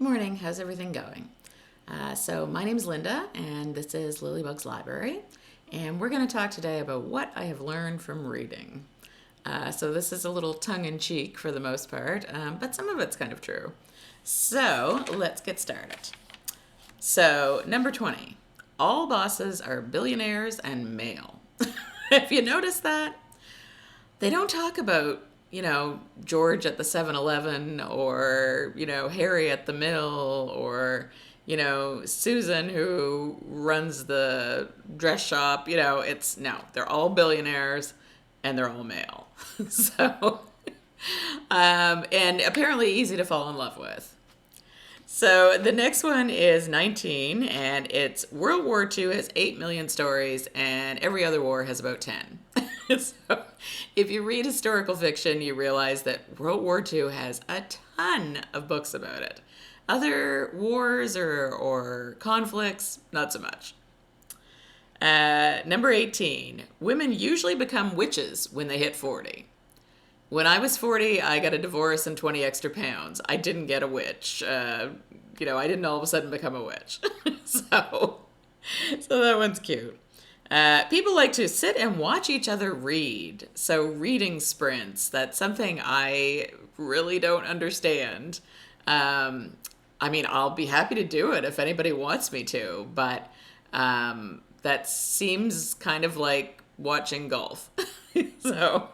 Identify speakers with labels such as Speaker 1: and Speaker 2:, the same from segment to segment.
Speaker 1: Morning, how's everything going? So my name's Linda, and this is Lilybugs Library, and we're going to talk today about what I have learned from reading. So this is a little tongue-in-cheek for the most part, but some of it's kind of true. So let's get started. So number 20, all bosses are billionaires and male. If you notice that, they don't talk about George at the 7-Eleven or, Harry at the mill or, Susan who runs the dress shop. They're all billionaires and they're all male. So, and apparently easy to fall in love with. So the next one is 19, and it's World War II has 8 million stories, and every other war has about 10. So if you read historical fiction, you realize that World War II has a ton of books about it. Other wars or conflicts, not so much. Number 18, women usually become witches when they hit 40. When I was 40, I got a divorce and 20 extra pounds. I didn't get a witch. I didn't all of a sudden become a witch. So that one's cute. People like to sit and watch each other read. So reading sprints, that's something I really don't understand. I'll be happy to do it if anybody wants me to, but that seems kind of like watching golf. So...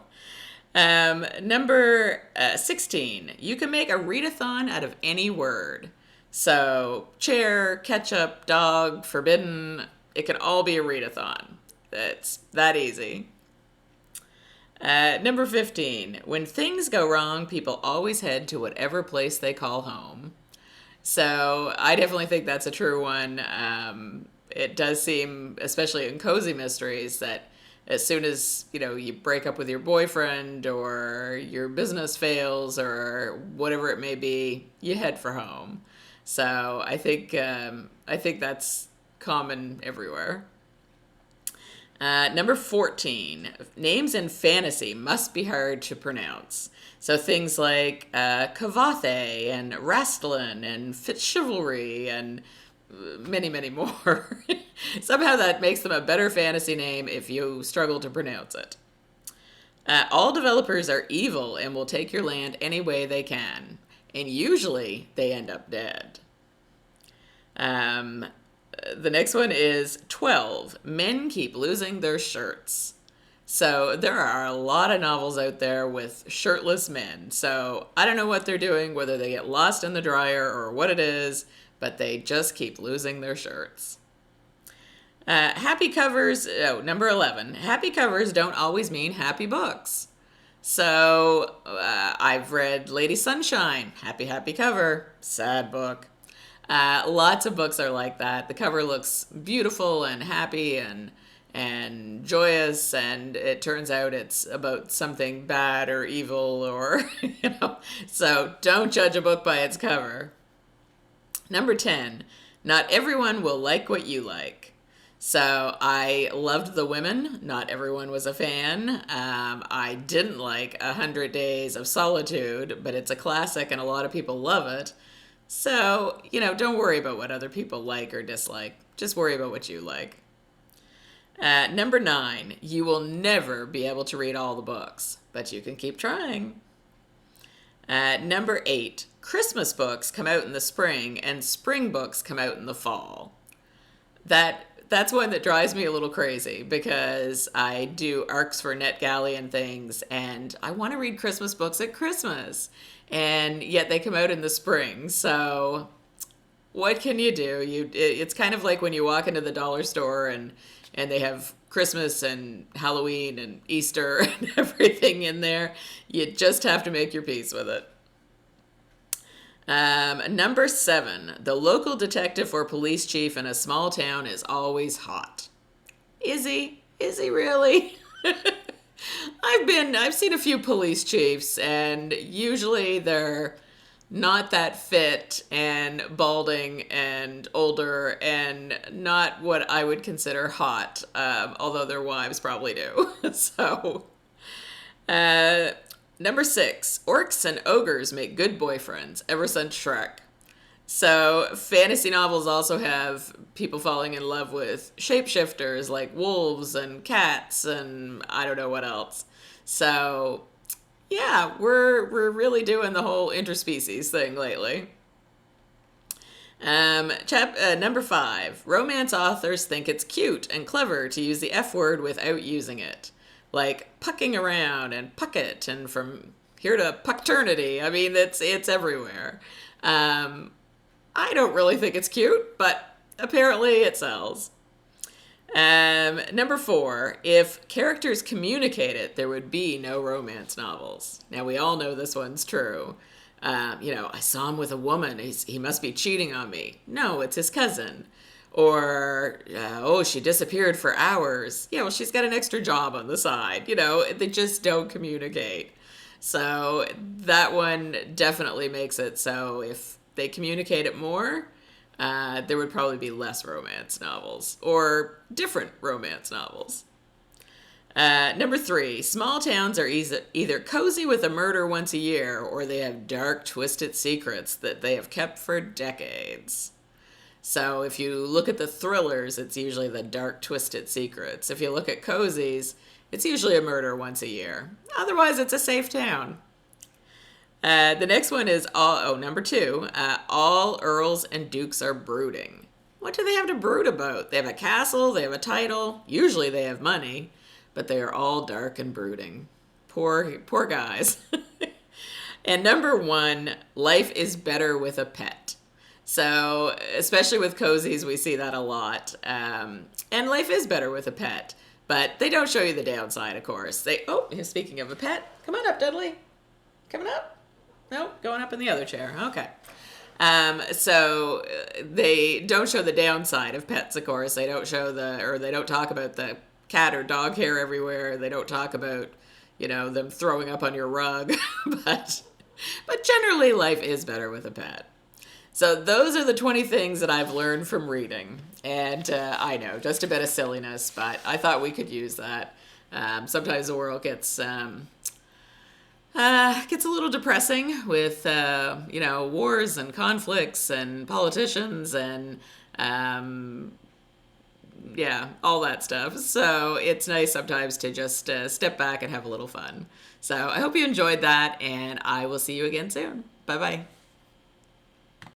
Speaker 1: number 16, you can make a readathon out of any word. So chair, ketchup, dog, forbidden, it can all be a readathon. It's that easy. Number 15, when things go wrong, people always head to whatever place they call home. So I definitely think that's a true one. It does seem, especially in cozy mysteries, that as soon as, you break up with your boyfriend or your business fails or whatever it may be, you head for home. So I think that's common everywhere. Number 14, names in fantasy must be hard to pronounce. So things like Kavathe and Rastlin and Fitzchivalry and many, many more. Somehow that makes them a better fantasy name if you struggle to pronounce it. All developers are evil and will take your land any way they can. And usually they end up dead. The next one is 12. Men keep losing their shirts. So there are a lot of novels out there with shirtless men. So I don't know what they're doing, whether they get lost in the dryer or what it is, but they just keep losing their shirts. Happy covers, number 11. Happy covers don't always mean happy books. So I've read Lady Sunshine, happy, happy cover, sad book. Lots of books are like that. The cover looks beautiful and happy and joyous, and it turns out it's about something bad or evil or, So don't judge a book by its cover. Number 10, not everyone will like what you like. So I loved The Women. Not everyone was a fan. I didn't like 100 Days of Solitude, but it's a classic and a lot of people love it. So, don't worry about what other people like or dislike. Just worry about what you like. Number 9, you will never be able to read all the books, but you can keep trying. Number 8, Christmas books come out in the spring and spring books come out in the fall. That's one that drives me a little crazy because I do arcs for NetGalley and things, and I want to read Christmas books at Christmas, and yet they come out in the spring. So what can you do? It's kind of like when you walk into the dollar store and they have Christmas and Halloween and Easter and everything in there. You just have to make your peace with it. Number 7, the local detective or police chief in a small town is always hot. Is he? Is he really? I've seen a few police chiefs, and usually they're not that fit and balding and older and not what I would consider hot, although their wives probably do. So, number 6, orcs and ogres make good boyfriends ever since Shrek. So fantasy novels also have people falling in love with shapeshifters like wolves and cats and I don't know what else. So yeah, we're really doing the whole interspecies thing lately. Number 5. Romance authors think it's cute and clever to use the F word without using it. Like pucking around and pucket and from here to pucternity. I mean, it's everywhere. Um, I don't really think it's cute, but apparently it sells. Number 4, if characters communicated, there would be no romance novels. Now, we all know this one's true. I saw him with a woman. He must be cheating on me. No, it's his cousin. Or, oh, she disappeared for hours. Yeah, well, she's got an extra job on the side. They just don't communicate. So that one definitely makes it so if they communicate it more, there would probably be less romance novels or different romance novels. Number 3, small towns are either cozy with a murder once a year or they have dark, twisted secrets that they have kept for decades. So if you look at the thrillers, it's usually the dark, twisted secrets. If you look at cozies, it's usually a murder once a year. Otherwise, it's a safe town. The next one is number 2. All earls and dukes are brooding. What do they have to brood about? They have a castle, they have a title, usually they have money, but they are all dark and brooding. Poor guys. And number 1, life is better with a pet. So, especially with cozies, we see that a lot. And life is better with a pet, but they don't show you the downside, of course. Speaking of a pet, come on up, Dudley. Coming up? No, going up in the other chair. Okay. So they don't show the downside of pets, of course. They don't they don't talk about the cat or dog hair everywhere. They don't talk about, them throwing up on your rug. but generally, life is better with a pet. So those are the 20 things that I've learned from reading. And I know, just a bit of silliness, but I thought we could use that. Sometimes the world gets a little depressing with, wars and conflicts and politicians and, all that stuff. So it's nice sometimes to just step back and have a little fun. So I hope you enjoyed that, and I will see you again soon. Bye-bye.